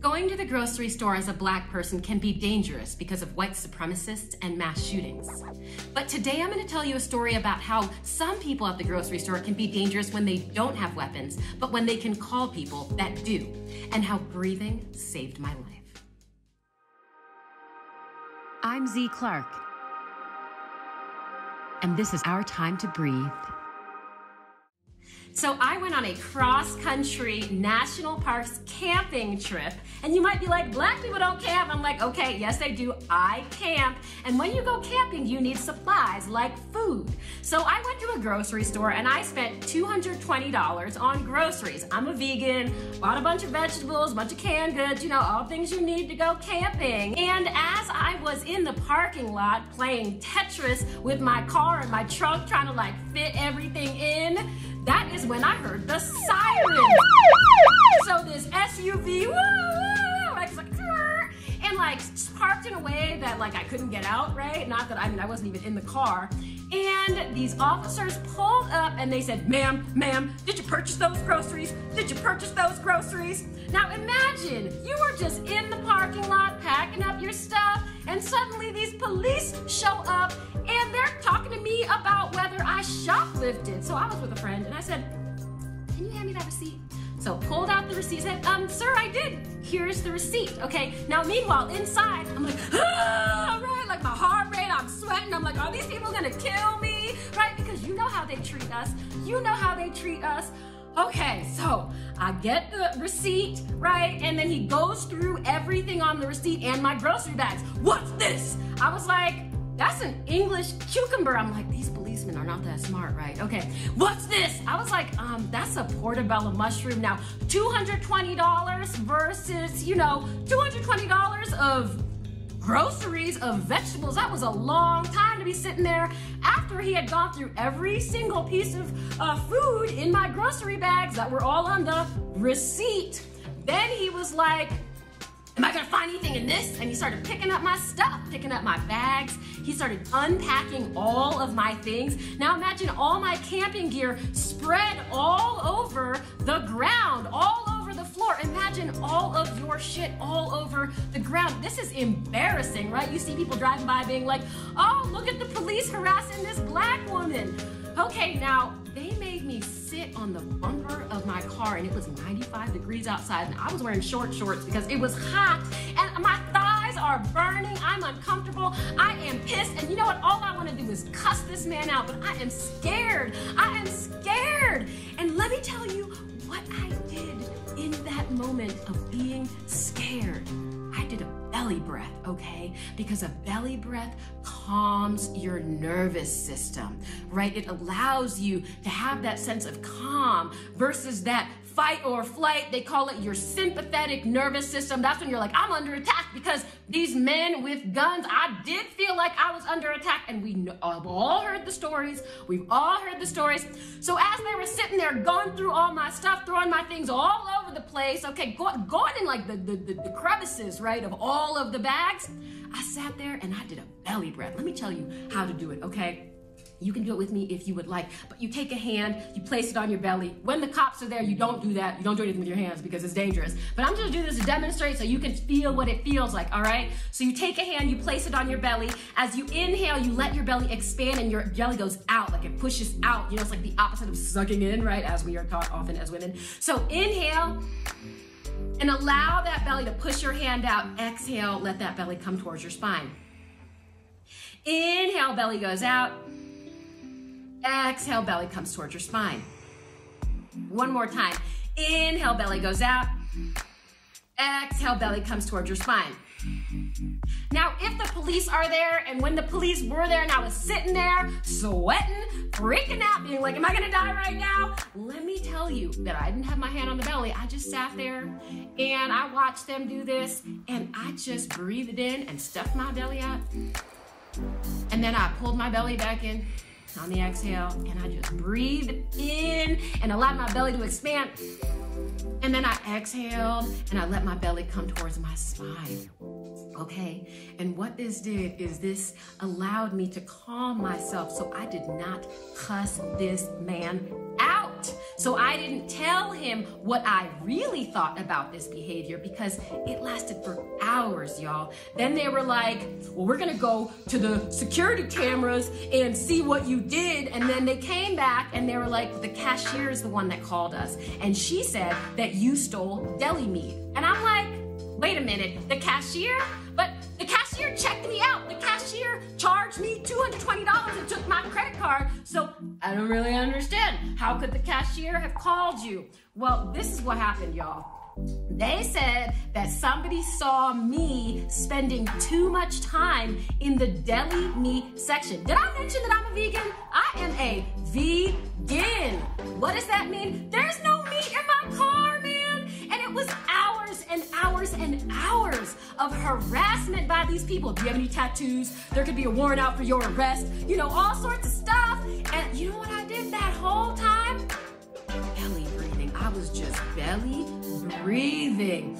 Going to the grocery store as a black person can be dangerous because of white supremacists and mass shootings. But today I'm going to tell you a story about how some people at the grocery store can be dangerous when they don't have weapons, but when they can call people that do, and how breathing saved my life. I'm Z Clark, and this is our time to breathe. So I went on a cross-country national parks camping trip, and you might be like, black people don't camp. I'm like, okay, yes they do, I camp. And when you go camping, you need supplies like food. So I went to a grocery store and I spent $220 on groceries. I'm a vegan, bought a bunch of vegetables, a bunch of canned goods, you know, all things you need to go camping. And as I was in the parking lot playing Tetris with my car and my trunk, trying to like fit everything in, that is when I heard the siren. So this SUV, and like parked in a way that like I couldn't get out, right? Not that, I wasn't even in the car. And these officers pulled up and they said, ma'am, did you purchase those groceries? Did you purchase those groceries? Now imagine, you were just in the parking lot packing up your stuff, and suddenly these police show up and they're talking to me about whether I shoplifted. So I was with a friend and I said, can you hand me that receipt? So pulled out the receipt, said, sir, I did. Here's the receipt, okay? Now, meanwhile, inside, I'm like, right? Like my heart rate, I'm sweating. I'm like, are these people gonna kill me, right? Because you know how they treat us. You know how they treat us. Okay, so I get the receipt, right? And then he goes through everything on the receipt and my grocery bags. What's this? I was like, that's an English cucumber. I'm like, these policemen are not that smart, right? Okay, what's this? I was like, that's a portobello mushroom. Now, $220 versus, you know, $220 of groceries, of vegetables. That was a long time to be sitting there after he had gone through every single piece of food in my grocery bags that were all on the receipt. Then he was like, am I gonna find anything in this? And he started picking up my stuff, picking up my bags. He started unpacking all of my things. Now imagine all my camping gear spread all over the ground, all over the floor. Imagine all of your shit all over the ground. This is embarrassing, right? You see people driving by being like, oh, look at the police harassing this black woman. Okay, now they made me sit on the bumper of my car and it was 95 degrees outside and I was wearing shorts because it was hot and my thighs are burning. I'm uncomfortable. I am pissed. And you know what? All I want to do is cuss this man out, but I am scared. I am scared. And let me tell you what I did in that moment of being scared. I did a belly breath, okay? Because a belly breath calms your nervous system, right? It allows you to have that sense of calm versus that fight or flight. They call it your sympathetic nervous system. That's when you're like, I'm under attack because these men with guns. I did feel like I was under attack, and we've all heard the stories. We've all heard the stories. So as they were sitting there going through all my stuff, throwing my things all over the place, okay, going in like the crevices, right, of all of the bags, I sat there and I did a belly breath. Let me tell you how to do it, okay? You can do it with me if you would like, but you take a hand, you place it on your belly. When the cops are there, you don't do that. You don't do anything with your hands because it's dangerous. But I'm just gonna do this to demonstrate so you can feel what it feels like, all right? So you take a hand, you place it on your belly. As you inhale, you let your belly expand and your belly goes out, like it pushes out. You know, it's like the opposite of sucking in, right? As we are taught often as women. So inhale and allow that belly to push your hand out. Exhale, let that belly come towards your spine. Inhale, belly goes out. Exhale, belly comes towards your spine. One more time. Inhale, belly goes out. Exhale, belly comes towards your spine. Now, if the police are there, and when the police were there and I was sitting there sweating, freaking out, being like, am I gonna die right now? Let me tell you that I didn't have my hand on the belly. I just sat there and I watched them do this and I just breathed in and stuffed my belly out. And then I pulled my belly back in on the exhale, and I just breathed in and allowed my belly to expand. And then I exhaled and I let my belly come towards my spine. Okay, and what this did is this allowed me to calm myself so I did not cuss this man out. So I didn't tell him what I really thought about this behavior because it lasted for hours, y'all. Then they were like, well, we're gonna go to the security cameras and see what you did. And then they came back and they were like, the cashier is the one that called us. And she said that you stole deli meat. And I'm like, wait a minute, the cashier? But the cashier checked me out. The cashier charged me $220 and took my credit card. So I don't really understand. How could the cashier have called you? Well, this is what happened, y'all. They said that somebody saw me spending too much time in the deli meat section. Did I mention that I'm a vegan? I am a vegan. What does that mean? There's no meat in my car, man. And it was hours and hours and hours of harassment by these people. Do you have any tattoos? There could be a warrant out for your arrest. You know, all sorts of stuff. And you know what I did that whole time? Belly breathing. I was just belly breathing.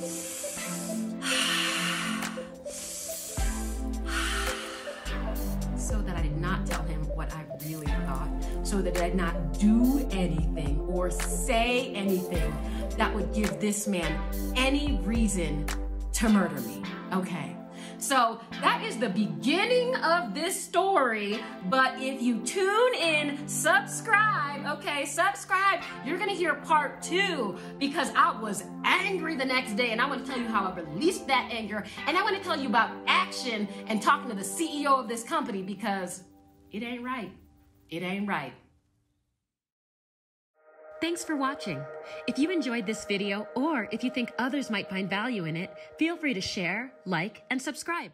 So that I did not tell him what I really thought. So that I did not do anything or say anything that would give this man any reason to murder me. Okay. So that is the beginning of this story, but if you tune in, subscribe, okay, subscribe, you're gonna hear part 2 because I was angry the next day and I want to tell you how I released that anger and I want to tell you about action and talking to the CEO of this company because it ain't right. It ain't right. Thanks for watching. If you enjoyed this video or if you think others might find value in it, feel free to share, like, and subscribe.